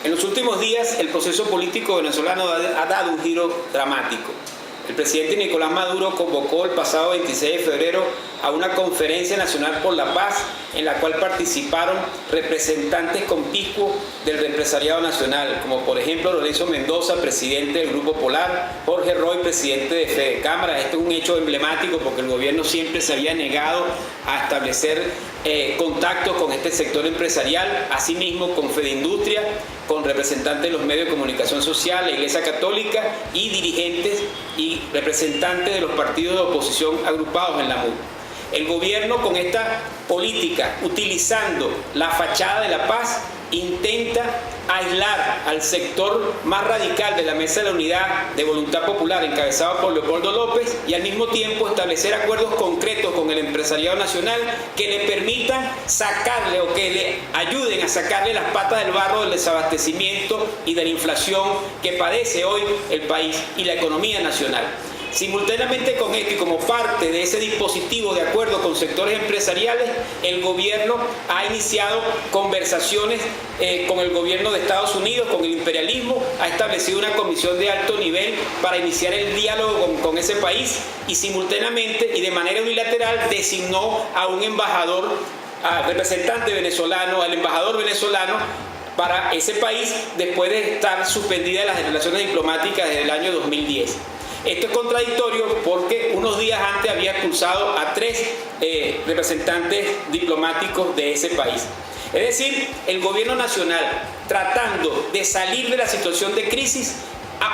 En los últimos días, el proceso político venezolano ha dado un giro dramático. El presidente Nicolás Maduro convocó el pasado 26 de febrero a una conferencia nacional por la paz en la cual participaron representantes conspicuos del empresariado nacional, como por ejemplo Lorenzo Mendoza, presidente del Grupo Polar, Jorge Roy, presidente de Fedecámara. Este es un hecho emblemático porque el gobierno siempre se había negado a establecer contactos con este sector empresarial, asimismo con Fedindustria, con representantes de los medios de comunicación social, la Iglesia Católica y dirigentes y representantes de los partidos de oposición agrupados en la MUD. El gobierno, con esta política, utilizando la fachada de la paz, intenta aislar al sector más radical de la Mesa de la Unidad de Voluntad Popular, encabezado por Leopoldo López, y al mismo tiempo establecer acuerdos concretos con el empresariado nacional que le permitan sacarle o que le ayuden a sacarle las patas del barro del desabastecimiento y de la inflación que padece hoy el país y la economía nacional. Simultáneamente con esto y como parte de ese dispositivo de acuerdo con sectores empresariales, el gobierno ha iniciado conversaciones con el gobierno de Estados Unidos, con el imperialismo, ha establecido una comisión de alto nivel para iniciar el diálogo con ese país y simultáneamente y de manera unilateral designó a un embajador, al representante venezolano, al embajador venezolano para ese país después de estar suspendida las relaciones diplomáticas desde el año 2010. Esto es contradictorio porque unos días antes había expulsado a 3 representantes diplomáticos de ese país. Es decir, el gobierno nacional, tratando de salir de la situación de crisis,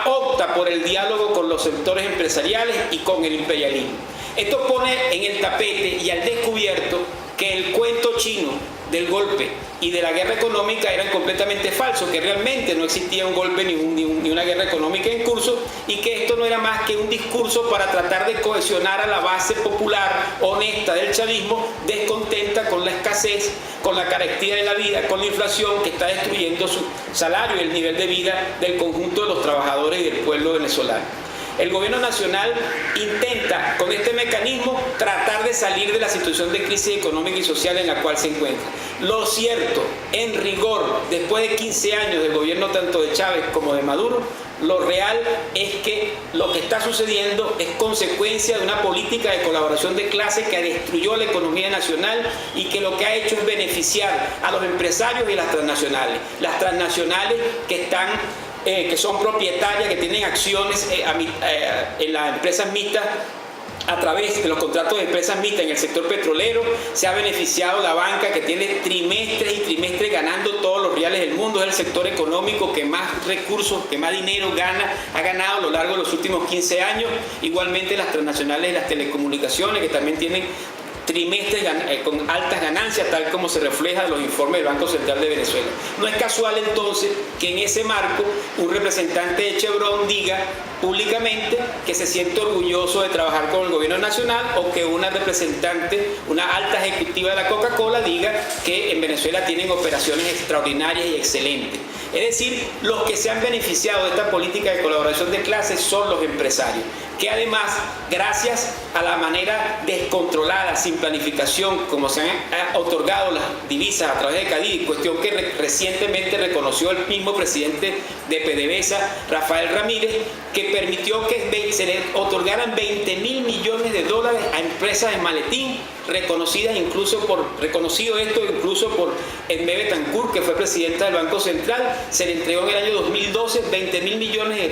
opta por el diálogo con los sectores empresariales y con el imperialismo. Esto pone en el tapete y al descubierto que el cuento chino del golpe y de la guerra económica eran completamente falsos, que realmente no existía un golpe ni una guerra económica en curso y que esto no era más que un discurso para tratar de cohesionar a la base popular honesta del chavismo, descontenta con la escasez, con la carestía de la vida, con la inflación que está destruyendo su salario y el nivel de vida del conjunto de los trabajadores y del pueblo venezolano. El gobierno nacional intenta con este mecanismo tratar de salir de la situación de crisis económica y social en la cual se encuentra. Lo cierto, en rigor, después de 15 años del gobierno tanto de Chávez como de Maduro, lo real es que lo que está sucediendo es consecuencia de una política de colaboración de clase que destruyó la economía nacional y que lo que ha hecho es beneficiar a los empresarios y las transnacionales. Las transnacionales que son propietarias, que tienen acciones en las empresas mixtas a través de los contratos de empresas mixtas en el sector petrolero. Se ha beneficiado la banca que tiene trimestres y trimestres ganando todos los reales del mundo. Es el sector económico que más recursos, que más dinero ha ganado a lo largo de los últimos 15 años. Igualmente las transnacionales de las telecomunicaciones que también tienen trimestres con altas ganancias, tal como se refleja en los informes del Banco Central de Venezuela. No es casual entonces que en ese marco un representante de Chevron diga públicamente que se siente orgulloso de trabajar con el gobierno nacional o que una representante, una alta ejecutiva de la Coca-Cola diga que en Venezuela tienen operaciones extraordinarias y excelentes. Es decir, los que se han beneficiado de esta política de colaboración de clases son los empresarios, que además, gracias a la manera descontrolada, sin planificación, como se han otorgado las divisas a través de Cadivi, cuestión que recientemente reconoció el mismo presidente de PDVSA, Rafael Ramírez, que permitió que se le otorgaran $20.000 millones a empresas de maletín, reconocido esto incluso por Edmé Betancourt, que fue presidenta del Banco Central. Se le entregó en el año 2012 $20.000 millones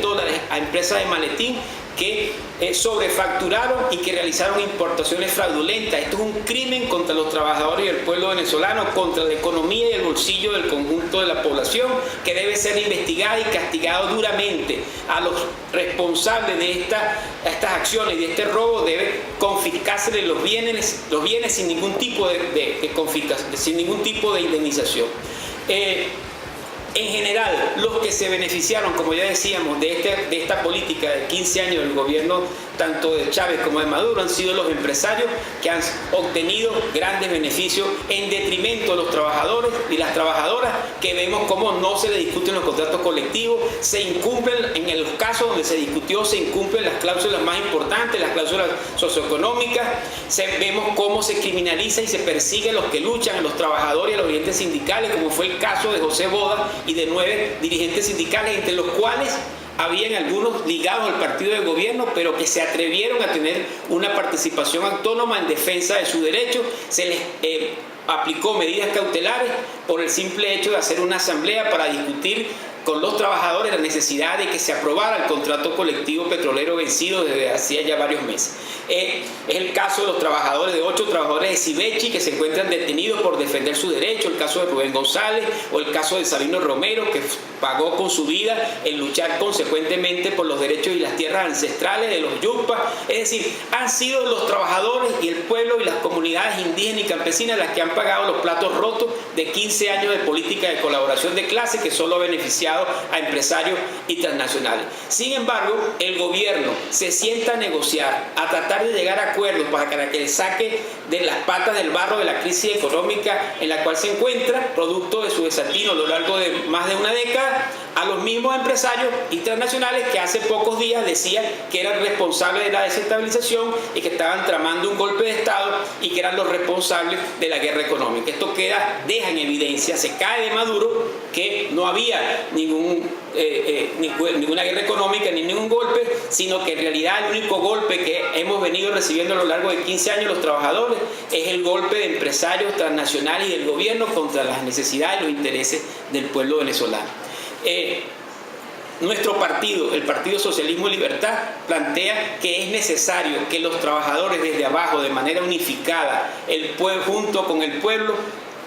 a empresas de maletín que sobrefacturaron y que realizaron importaciones fraudulentas. Esto es un crimen contra los trabajadores y el pueblo venezolano, contra la economía y el bolsillo del conjunto de la población, que debe ser investigada y castigado duramente. A los responsables de estas acciones y de este robo debe confiscárseles los bienes sin ningún tipo de confiscación, sin ningún tipo de indemnización. En general, los que se beneficiaron, como ya decíamos, de esta política de 15 años del gobierno tanto de Chávez como de Maduro, han sido los empresarios que han obtenido grandes beneficios en detrimento de los trabajadores y las trabajadoras, que vemos cómo no se le discuten los contratos colectivos, se incumplen, en los casos donde se discutió, se incumplen las cláusulas más importantes, las cláusulas socioeconómicas, vemos cómo se criminaliza y se persigue a los que luchan, a los trabajadores y a los dirigentes sindicales, como fue el caso de José Boda y de 9 dirigentes sindicales, entre los cuales habían algunos ligados al partido de gobierno, pero que se atrevieron a tener una participación autónoma en defensa de sus derechos. Se les aplicó medidas cautelares por el simple hecho de hacer una asamblea para discutir con los trabajadores la necesidad de que se aprobara el contrato colectivo petrolero vencido desde hacía ya varios meses. Es el caso de los trabajadores, de 8 trabajadores de Cibechi que se encuentran detenidos por defender sus derechos, el caso de Rubén González o el caso de Sabino Romero, que pagó con su vida en luchar consecuentemente por los derechos y las tierras ancestrales de los Yupas. Es decir, han sido los trabajadores y el pueblo y las comunidades indígenas y campesinas las que han pagado los platos rotos de 15 años de política de colaboración de clase que solo ha beneficiado a empresarios y transnacionales. Sin embargo, el gobierno se sienta a negociar, a tratar de llegar a acuerdos para que le saque de las patas del barro de la crisis económica en la cual se encuentra, producto de su desatino a lo largo de más de una década, a los mismos empresarios y transnacionales que hace pocos días decían que eran responsables de la desestabilización y que estaban tramando un golpe de Estado y que eran los responsables de la guerra económica. Esto deja en evidencia, se cae de Maduro, que no había ninguna guerra económica ni ningún golpe, sino que en realidad el único golpe que hemos venido recibiendo a lo largo de 15 años los trabajadores es el golpe de empresarios transnacionales y del gobierno contra las necesidades y los intereses del pueblo venezolano. Nuestro partido, el Partido Socialismo y Libertad, plantea que es necesario que los trabajadores desde abajo, de manera unificada, junto con el pueblo,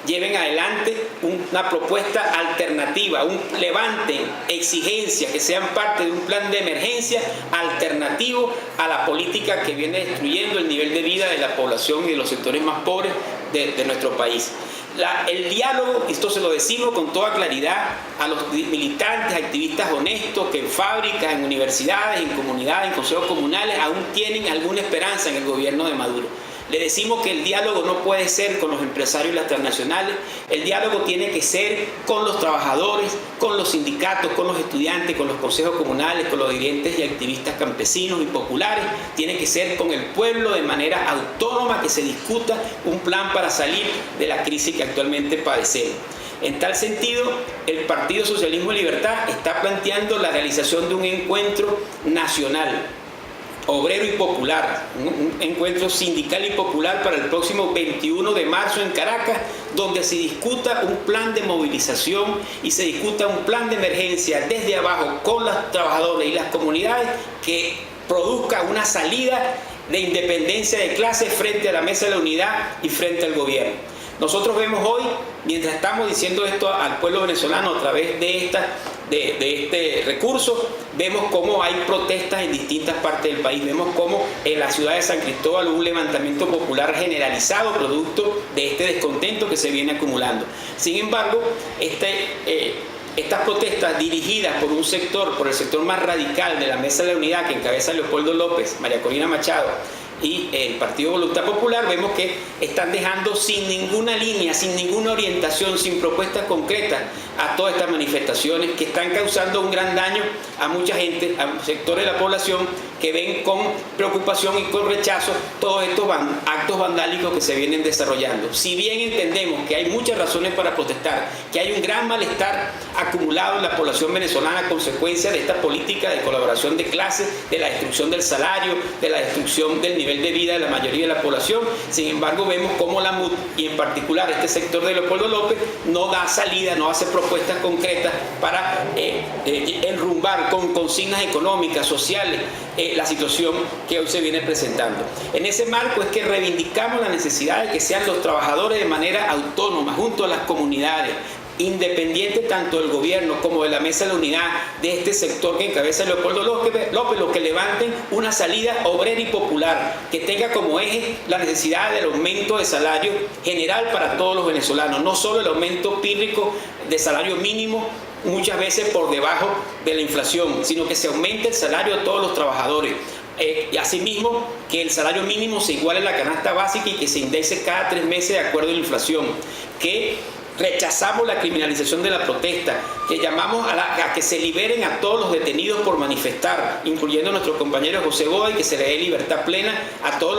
lleven adelante una propuesta alternativa, levanten exigencias que sean parte de un plan de emergencia alternativo a la política que viene destruyendo el nivel de vida de la población y de los sectores más pobres de nuestro país. El diálogo, esto se lo decimos con toda claridad a los militantes, activistas honestos que en fábricas, en universidades, en comunidades, en consejos comunales aún tienen alguna esperanza en el gobierno de Maduro. Le decimos que el diálogo no puede ser con los empresarios y las transnacionales, el diálogo tiene que ser con los trabajadores, con los sindicatos, con los estudiantes, con los consejos comunales, con los dirigentes y activistas campesinos y populares, tiene que ser con el pueblo de manera autónoma, que se discuta un plan para salir de la crisis que actualmente padecemos. En tal sentido, el Partido Socialismo y Libertad está planteando la realización de un encuentro nacional, obrero y popular, un encuentro sindical y popular para el próximo 21 de marzo en Caracas, donde se discuta un plan de movilización y se discuta un plan de emergencia desde abajo con los trabajadores y las comunidades que produzca una salida de independencia de clase frente a la Mesa de la Unidad y frente al gobierno. Nosotros vemos hoy, mientras estamos diciendo esto al pueblo venezolano a través de este recurso, vemos cómo hay protestas en distintas partes del país, vemos cómo en la ciudad de San Cristóbal hubo un levantamiento popular generalizado producto de este descontento que se viene acumulando. Sin embargo, estas protestas dirigidas por un sector, por el sector más radical de la Mesa de la Unidad que encabeza Leopoldo López, María Corina Machado y el Partido Voluntad Popular, vemos que están dejando sin ninguna línea, sin ninguna orientación, sin propuestas concretas a todas estas manifestaciones que están causando un gran daño a mucha gente, a sectores de la población que ven con preocupación y con rechazo todos estos actos vandálicos que se vienen desarrollando. Si bien entendemos que hay muchas razones para protestar, que hay un gran malestar acumulado en la población venezolana a consecuencia de esta política de colaboración de clases, de la destrucción del salario, de la destrucción del nivel de vida de la mayoría de la población, sin embargo vemos cómo la MUD y en particular este sector de Leopoldo López no da salida, no hace propuestas concretas para enrumbar con consignas económicas, sociales, la situación que hoy se viene presentando. En ese marco es que reivindicamos la necesidad de que sean los trabajadores de manera autónoma, junto a las comunidades, independiente tanto del gobierno como de la Mesa de la Unidad, de este sector que encabeza Leopoldo López, los que levanten una salida obrera y popular que tenga como eje la necesidad del aumento de salario general para todos los venezolanos, no solo el aumento pírrico de salario mínimo, muchas veces por debajo de la inflación, sino que se aumente el salario de todos los trabajadores. Y asimismo, que el salario mínimo se iguale a la canasta básica y que se indexe cada 3 meses de acuerdo a la inflación, que rechazamos la criminalización de la protesta, que llamamos a que se liberen a todos los detenidos por manifestar, incluyendo a nuestro compañero José Goda, y que se le dé libertad plena a todos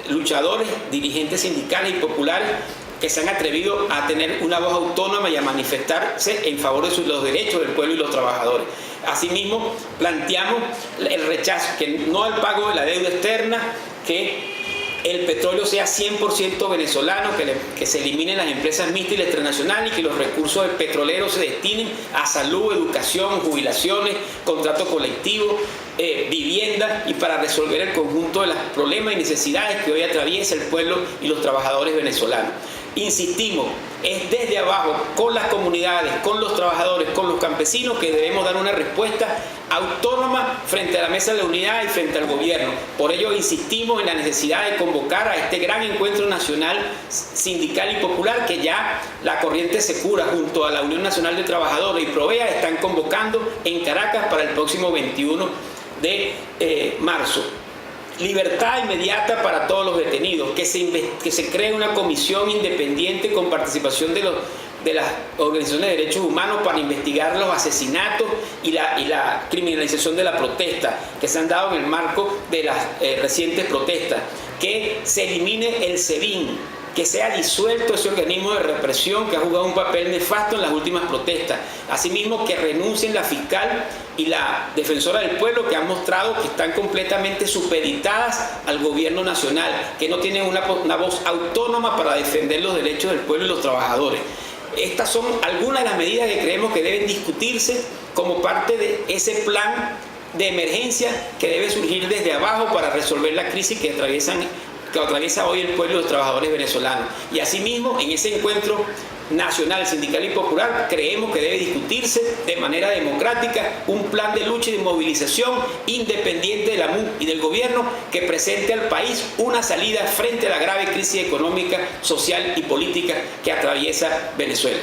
los luchadores, dirigentes sindicales y populares que se han atrevido a tener una voz autónoma y a manifestarse en favor de los derechos del pueblo y los trabajadores. Asimismo, planteamos el rechazo, que no al pago de la deuda externa, que el petróleo sea 100% venezolano, que se eliminen las empresas mixtas y las transnacionales y que los recursos petroleros se destinen a salud, educación, jubilaciones, contratos colectivos, vivienda, y para resolver el conjunto de los problemas y necesidades que hoy atraviesa el pueblo y los trabajadores venezolanos. Insistimos, es desde abajo, con las comunidades, con los trabajadores, con los campesinos, que debemos dar una respuesta autónoma frente a la mesa de la unidad y frente al gobierno. Por ello insistimos en la necesidad de convocar a este gran encuentro nacional, sindical y popular que ya la Corriente Secura junto a la Unión Nacional de Trabajadores y Provea están convocando en Caracas para el próximo 21 de marzo. Libertad inmediata para todos los detenidos, que se cree una comisión independiente con participación de las organizaciones de derechos humanos para investigar los asesinatos y la criminalización de la protesta que se han dado en el marco de las recientes protestas, que se elimine el SEBIN, que sea disuelto ese organismo de represión que ha jugado un papel nefasto en las últimas protestas. Asimismo, que renuncien la fiscal y la defensora del pueblo, que han mostrado que están completamente supeditadas al gobierno nacional, que no tienen una voz autónoma para defender los derechos del pueblo y los trabajadores. Estas son algunas de las medidas que creemos que deben discutirse como parte de ese plan de emergencia que debe surgir desde abajo para resolver la crisis que atraviesa hoy el pueblo y los trabajadores venezolanos. Y asimismo, en ese encuentro nacional, sindical y popular, creemos que debe discutirse de manera democrática un plan de lucha y de movilización independiente de la MUD y del gobierno, que presente al país una salida frente a la grave crisis económica, social y política que atraviesa Venezuela.